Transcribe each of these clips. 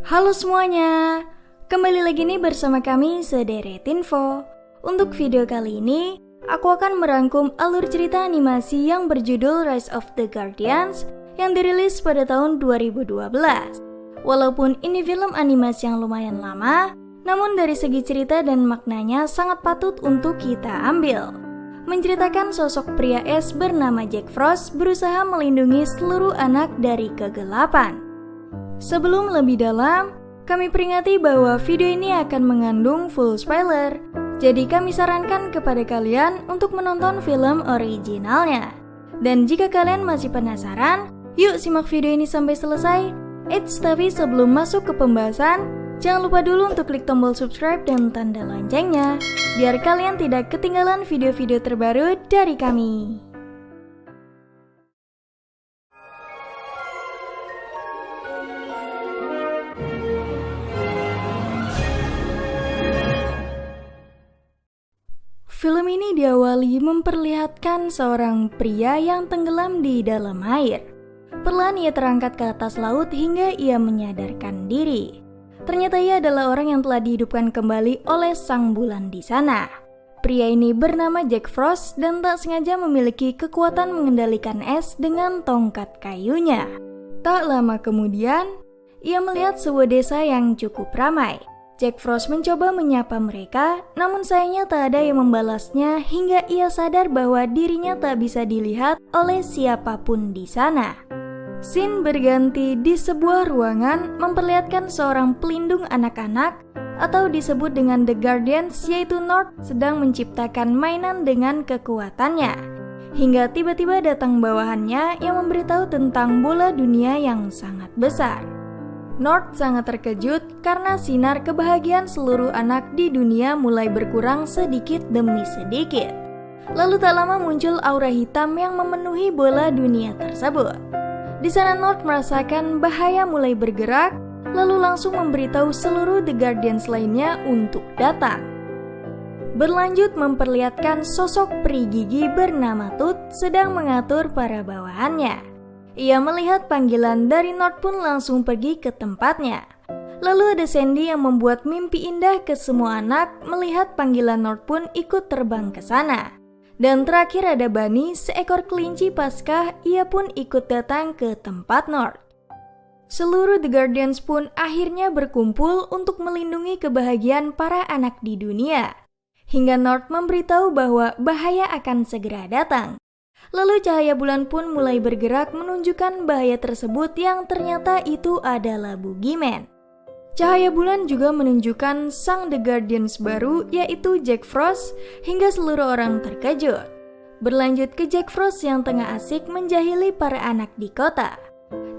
Halo semuanya, kembali lagi nih bersama kami Sederet Info. Untuk video kali ini, aku akan merangkum alur cerita animasi yang berjudul Rise of the Guardians yang dirilis pada tahun 2012. Walaupun ini film animasi yang lumayan lama, namun dari segi cerita dan maknanya sangat patut untuk kita ambil. Menceritakan sosok pria es bernama Jack Frost berusaha melindungi seluruh anak dari kegelapan. Sebelum lebih dalam, kami peringati bahwa video ini akan mengandung full spoiler. Jadi kami sarankan kepada kalian untuk menonton film originalnya. Dan jika kalian masih penasaran, yuk simak video ini sampai selesai. Tapi sebelum masuk ke pembahasan, jangan lupa dulu untuk klik tombol subscribe dan tanda loncengnya, biar kalian tidak ketinggalan video-video terbaru dari kami. Film ini diawali memperlihatkan seorang pria yang tenggelam di dalam air. Perlahan ia terangkat ke atas laut hingga ia menyadarkan diri. Ternyata ia adalah orang yang telah dihidupkan kembali oleh sang bulan di sana. Pria ini bernama Jack Frost dan tak sengaja memiliki kekuatan mengendalikan es dengan tongkat kayunya. Tak lama kemudian, ia melihat sebuah desa yang cukup ramai. Jack Frost mencoba menyapa mereka, namun sayangnya tak ada yang membalasnya hingga ia sadar bahwa dirinya tak bisa dilihat oleh siapapun di sana. Scene berganti di sebuah ruangan memperlihatkan seorang pelindung anak-anak atau disebut dengan The Guardians, yaitu Nord sedang menciptakan mainan dengan kekuatannya. Hingga tiba-tiba datang bawahannya yang memberitahu tentang bola dunia yang sangat besar. Nord sangat terkejut karena sinar kebahagiaan seluruh anak di dunia mulai berkurang sedikit demi sedikit. Lalu tak lama muncul aura hitam yang memenuhi bola dunia tersebut. Di sana Nord merasakan bahaya mulai bergerak, lalu langsung memberitahu seluruh The Guardians lainnya untuk datang. Berlanjut memperlihatkan sosok peri gigi bernama Tooth sedang mengatur para bawahannya. Ia melihat panggilan dari Nord pun langsung pergi ke tempatnya. Lalu ada Sandy yang membuat mimpi indah ke semua anak melihat panggilan Nord pun ikut terbang ke sana. Dan terakhir ada Bunny, seekor kelinci Paskah, ia pun ikut datang ke tempat Nord. Seluruh The Guardians pun akhirnya berkumpul untuk melindungi kebahagiaan para anak di dunia. Hingga Nord memberitahu bahwa bahaya akan segera datang. Lalu cahaya bulan pun mulai bergerak menunjukkan bahaya tersebut yang ternyata itu adalah Boogeyman. Cahaya bulan juga menunjukkan sang The Guardians baru, yaitu Jack Frost, hingga seluruh orang terkejut. Berlanjut ke Jack Frost yang tengah asik menjahili para anak di kota.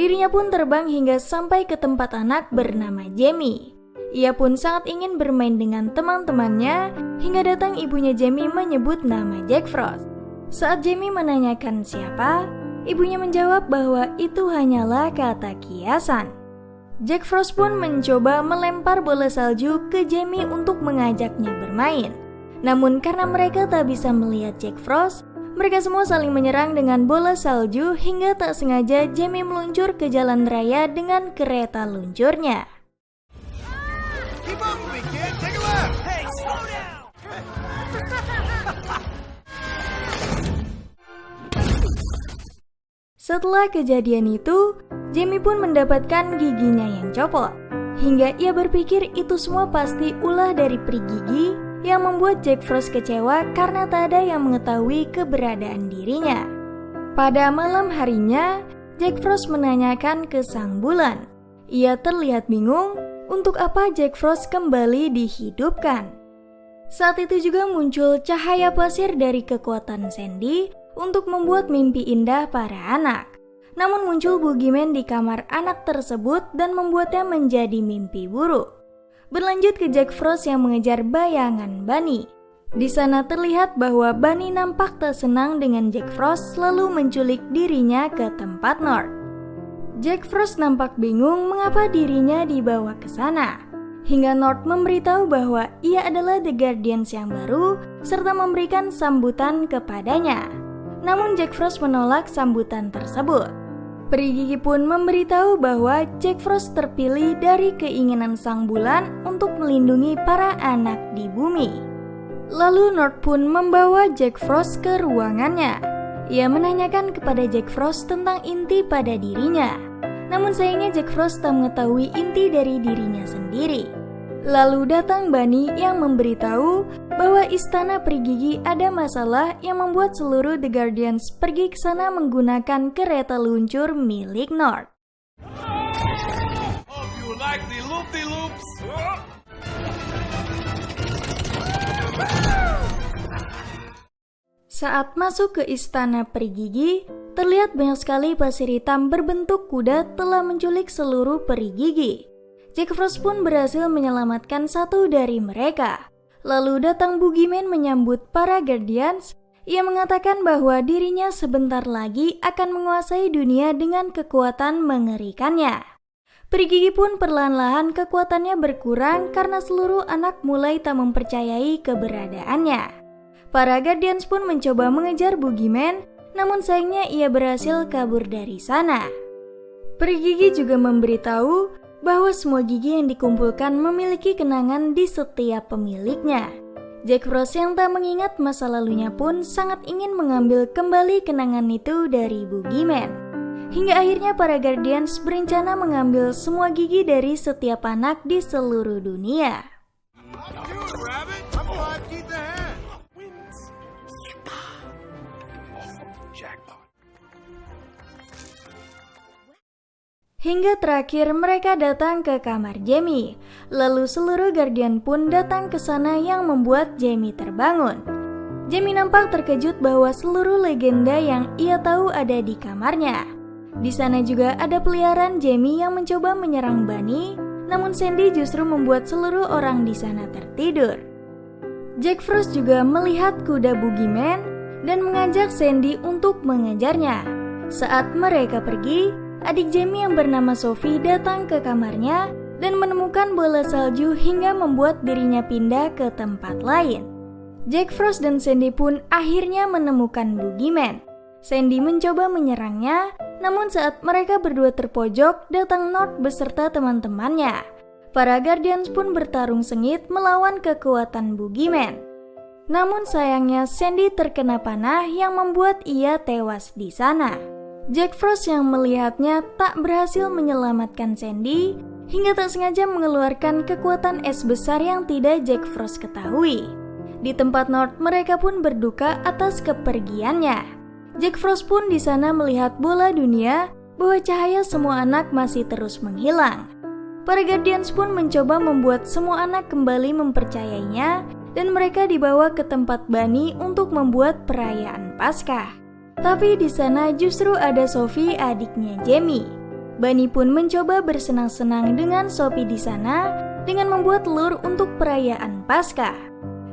Dirinya pun terbang hingga sampai ke tempat anak bernama Jamie. Ia pun sangat ingin bermain dengan teman-temannya hingga datang ibunya Jamie menyebut nama Jack Frost. Saat Jamie menanyakan siapa, ibunya menjawab bahwa itu hanyalah kata kiasan. Jack Frost pun mencoba melempar bola salju ke Jamie untuk mengajaknya bermain. Namun karena mereka tak bisa melihat Jack Frost, mereka semua saling menyerang dengan bola salju hingga tak sengaja Jamie meluncur ke jalan raya dengan kereta luncurnya. Keep up with me, kid. Take a left. Hey, slow down. Setelah kejadian itu, Jamie pun mendapatkan giginya yang copot. Hingga ia berpikir itu semua pasti ulah dari peri gigi yang membuat Jack Frost kecewa karena tak ada yang mengetahui keberadaan dirinya. Pada malam harinya, Jack Frost menanyakan ke sang bulan. Ia terlihat bingung untuk apa Jack Frost kembali dihidupkan. Saat itu juga muncul cahaya pasir dari kekuatan Sandy untuk membuat mimpi indah para anak. Namun muncul Boogeyman di kamar anak tersebut dan membuatnya menjadi mimpi buruk. Berlanjut ke Jack Frost yang mengejar bayangan Bunny. Di sana terlihat bahwa Bunny nampak tak senang dengan Jack Frost lalu menculik dirinya ke tempat Nord. Jack Frost nampak bingung mengapa dirinya dibawa ke sana. Hingga Nord memberitahu bahwa ia adalah The Guardians yang baru serta memberikan sambutan kepadanya. Namun Jack Frost menolak sambutan tersebut. Peri gigi pun memberitahu bahwa Jack Frost terpilih dari keinginan sang bulan untuk melindungi para anak di bumi. Lalu Nord pun membawa Jack Frost ke ruangannya. Ia menanyakan kepada Jack Frost tentang inti pada dirinya. Namun sayangnya Jack Frost tak mengetahui inti dari dirinya sendiri. Lalu datang Bunny yang memberitahu bahwa istana peri gigi ada masalah yang membuat seluruh The Guardians pergi ke sana menggunakan kereta luncur milik Nord. Hope you like the loop-de-loops. Saat masuk ke istana peri gigi, terlihat banyak sekali pasir hitam berbentuk kuda telah menculik seluruh peri gigi. Jack Frost pun berhasil menyelamatkan satu dari mereka. Lalu datang Boogeyman menyambut para Guardians. Ia mengatakan bahwa dirinya sebentar lagi akan menguasai dunia dengan kekuatan mengerikannya. Peri gigi pun perlahan-lahan kekuatannya berkurang karena seluruh anak mulai tak mempercayai keberadaannya. Para Guardians pun mencoba mengejar Boogeyman, namun sayangnya ia berhasil kabur dari sana. Peri gigi juga memberitahu bahwa semua gigi yang dikumpulkan memiliki kenangan di setiap pemiliknya. Jack Frost yang tak mengingat masa lalunya pun sangat ingin mengambil kembali kenangan itu dari Boogeyman. Hingga akhirnya para Guardians berencana mengambil semua gigi dari setiap anak di seluruh dunia. Dude, rabbit. I'm glad keep the hand. Wins. Jackpot. Hingga terakhir mereka datang ke kamar Jamie. Lalu seluruh Guardian pun datang ke sana yang membuat Jamie terbangun. Jamie nampak terkejut bahwa seluruh legenda yang ia tahu ada di kamarnya. Di sana juga ada peliharaan Jamie yang mencoba menyerang Bunny, namun Sandy justru membuat seluruh orang di sana tertidur. Jack Frost juga melihat kuda Boogeyman dan mengajak Sandy untuk mengejarnya. Saat mereka pergi, adik Jamie yang bernama Sophie datang ke kamarnya dan menemukan bola salju hingga membuat dirinya pindah ke tempat lain. Jack Frost dan Sandy pun akhirnya menemukan Boogeyman. Sandy mencoba menyerangnya, namun saat mereka berdua terpojok, datang Nord beserta teman-temannya. Para Guardians pun bertarung sengit melawan kekuatan Boogeyman. Namun sayangnya Sandy terkena panah yang membuat ia tewas di sana. Jack Frost yang melihatnya tak berhasil menyelamatkan Sandy hingga tak sengaja mengeluarkan kekuatan es besar yang tidak Jack Frost ketahui. Di tempat Nord mereka pun berduka atas kepergiannya. Jack Frost pun di sana melihat bola dunia bahwa cahaya semua anak masih terus menghilang. Para Guardians pun mencoba membuat semua anak kembali mempercayainya dan mereka dibawa ke tempat Bunny untuk membuat perayaan Paskah. Tapi di sana justru ada Sophie, adiknya Jamie. Bunny pun mencoba bersenang-senang dengan Sophie di sana dengan membuat telur untuk perayaan Paskah.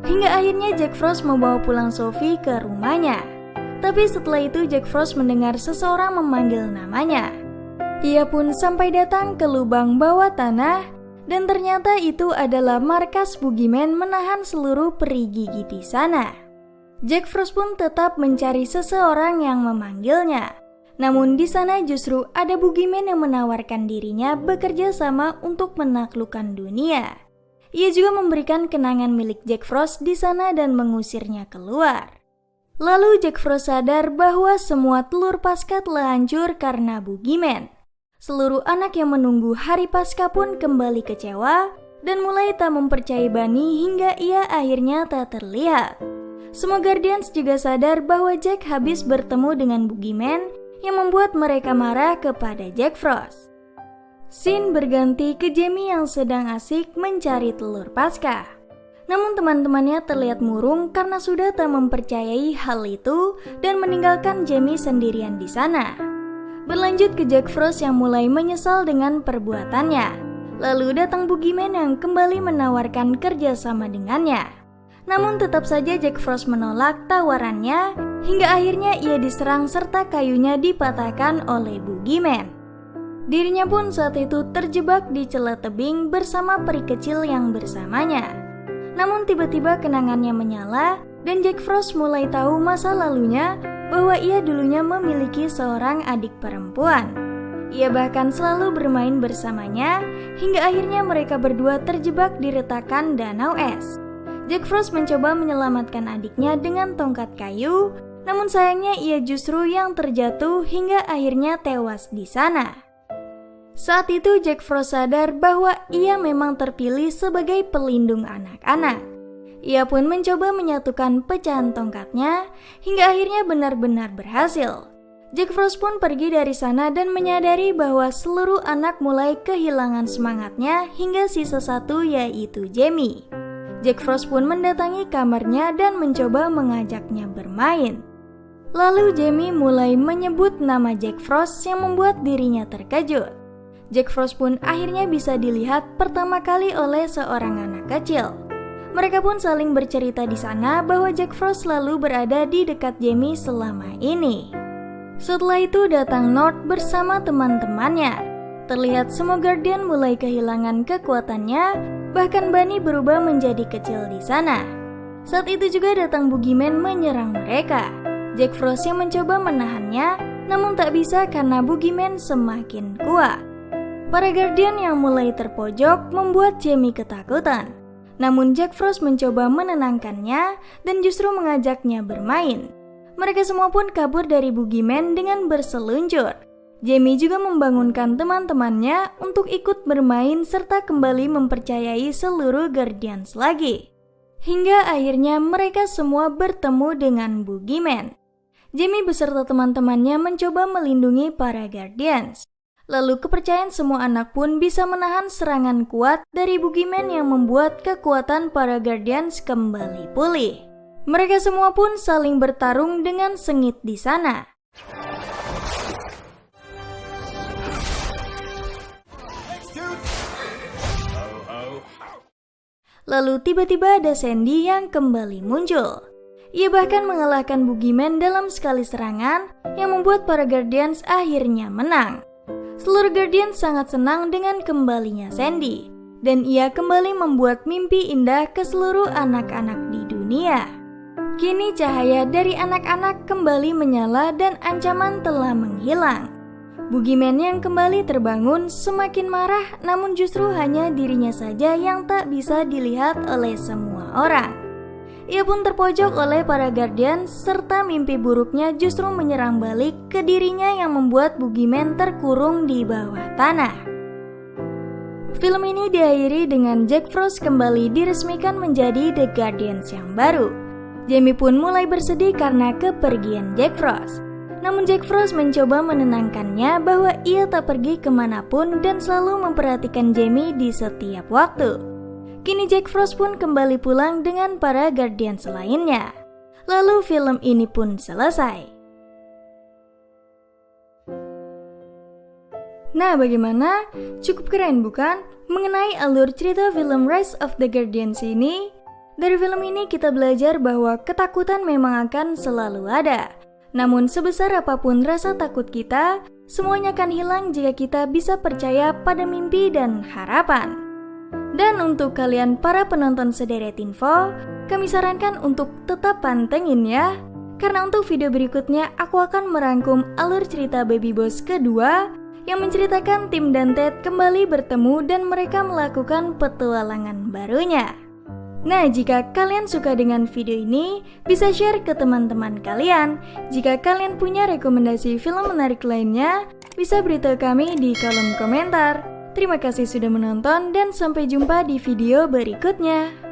Hingga akhirnya Jack Frost membawa pulang Sophie ke rumahnya. Tapi setelah itu Jack Frost mendengar seseorang memanggil namanya. Ia pun sampai datang ke lubang bawah tanah dan ternyata itu adalah markas Boogeyman menahan seluruh peri gigi di sana. Jack Frost pun tetap mencari seseorang yang memanggilnya. Namun di sana justru ada Boogeyman yang menawarkan dirinya bekerja sama untuk menaklukkan dunia. Ia juga memberikan kenangan milik Jack Frost di sana dan mengusirnya keluar. Lalu Jack Frost sadar bahwa semua telur Paskah telah hancur karena Boogeyman. Seluruh anak yang menunggu hari Paskah pun kembali kecewa dan mulai tak mempercayai Bunny hingga ia akhirnya tak terlihat. Semua Guardians juga sadar bahwa Jack habis bertemu dengan Boogeyman yang membuat mereka marah kepada Jack Frost. Scene berganti ke Jamie yang sedang asik mencari telur Paskah. Namun teman-temannya terlihat murung karena sudah tak mempercayai hal itu dan meninggalkan Jamie sendirian di sana. Berlanjut ke Jack Frost yang mulai menyesal dengan perbuatannya. Lalu datang Boogeyman yang kembali menawarkan kerjasama dengannya. Namun tetap saja Jack Frost menolak tawarannya hingga akhirnya ia diserang serta kayunya dipatahkan oleh Boogeyman. Dirinya pun saat itu terjebak di celah tebing bersama peri kecil yang bersamanya. Namun tiba-tiba kenangannya menyala dan Jack Frost mulai tahu masa lalunya bahwa ia dulunya memiliki seorang adik perempuan. Ia bahkan selalu bermain bersamanya hingga akhirnya mereka berdua terjebak di retakan danau es. Jack Frost mencoba menyelamatkan adiknya dengan tongkat kayu, namun sayangnya ia justru yang terjatuh hingga akhirnya tewas di sana. Saat itu Jack Frost sadar bahwa ia memang terpilih sebagai pelindung anak-anak. Ia pun mencoba menyatukan pecahan tongkatnya hingga akhirnya benar-benar berhasil. Jack Frost pun pergi dari sana dan menyadari bahwa seluruh anak mulai kehilangan semangatnya hingga sisa satu, yaitu Jamie. Jack Frost pun mendatangi kamarnya dan mencoba mengajaknya bermain. Lalu Jamie mulai menyebut nama Jack Frost yang membuat dirinya terkejut. Jack Frost pun akhirnya bisa dilihat pertama kali oleh seorang anak kecil. Mereka pun saling bercerita di sana bahwa Jack Frost selalu berada di dekat Jamie selama ini. Setelah itu datang Nord bersama teman-temannya. Terlihat semua Guardian mulai kehilangan kekuatannya, bahkan Bunny berubah menjadi kecil di sana. Saat itu juga datang Boogeyman menyerang mereka. Jack Frost yang mencoba menahannya, namun tak bisa karena Boogeyman semakin kuat. Para Guardian yang mulai terpojok membuat Jamie ketakutan. Namun Jack Frost mencoba menenangkannya dan justru mengajaknya bermain. Mereka semua pun kabur dari Boogeyman dengan berseluncur. Jamie juga membangunkan teman-temannya untuk ikut bermain serta kembali mempercayai seluruh Guardians lagi. Hingga akhirnya mereka semua bertemu dengan Boogeyman. Jamie beserta teman-temannya mencoba melindungi para Guardians. Lalu kepercayaan semua anak pun bisa menahan serangan kuat dari Boogeyman yang membuat kekuatan para Guardians kembali pulih. Mereka semua pun saling bertarung dengan sengit di sana. Lalu tiba-tiba ada Sandy yang kembali muncul. Ia bahkan mengalahkan Boogeyman dalam sekali serangan yang membuat para Guardians akhirnya menang. Seluruh Guardians sangat senang dengan kembalinya Sandy, dan ia kembali membuat mimpi indah ke seluruh anak-anak di dunia. Kini cahaya dari anak-anak kembali menyala dan ancaman telah menghilang. Boogeyman yang kembali terbangun semakin marah, namun justru hanya dirinya saja yang tak bisa dilihat oleh semua orang. Ia pun terpojok oleh para Guardians serta mimpi buruknya justru menyerang balik ke dirinya yang membuat Boogeyman terkurung di bawah tanah. Film ini diakhiri dengan Jack Frost kembali diresmikan menjadi The Guardians yang baru. Jamie pun mulai bersedih karena kepergian Jack Frost. Namun Jack Frost mencoba menenangkannya bahwa ia tak pergi kemanapun dan selalu memperhatikan Jamie di setiap waktu. Kini Jack Frost pun kembali pulang dengan para Guardians lainnya. Lalu film ini pun selesai. Nah, bagaimana? Cukup keren bukan? Mengenai alur cerita film Rise of the Guardians ini, dari film ini kita belajar bahwa ketakutan memang akan selalu ada. Namun sebesar apapun rasa takut kita, semuanya akan hilang jika kita bisa percaya pada mimpi dan harapan. Dan untuk kalian para penonton Sederet Info, kami sarankan untuk tetap pantengin ya. Karena untuk video berikutnya aku akan merangkum alur cerita Baby Boss kedua yang menceritakan Tim dan Ted kembali bertemu dan mereka melakukan petualangan barunya. Nah, jika kalian suka dengan video ini, bisa share ke teman-teman kalian. Jika kalian punya rekomendasi film menarik lainnya, bisa beritahu kami di kolom komentar. Terima kasih sudah menonton dan sampai jumpa di video berikutnya.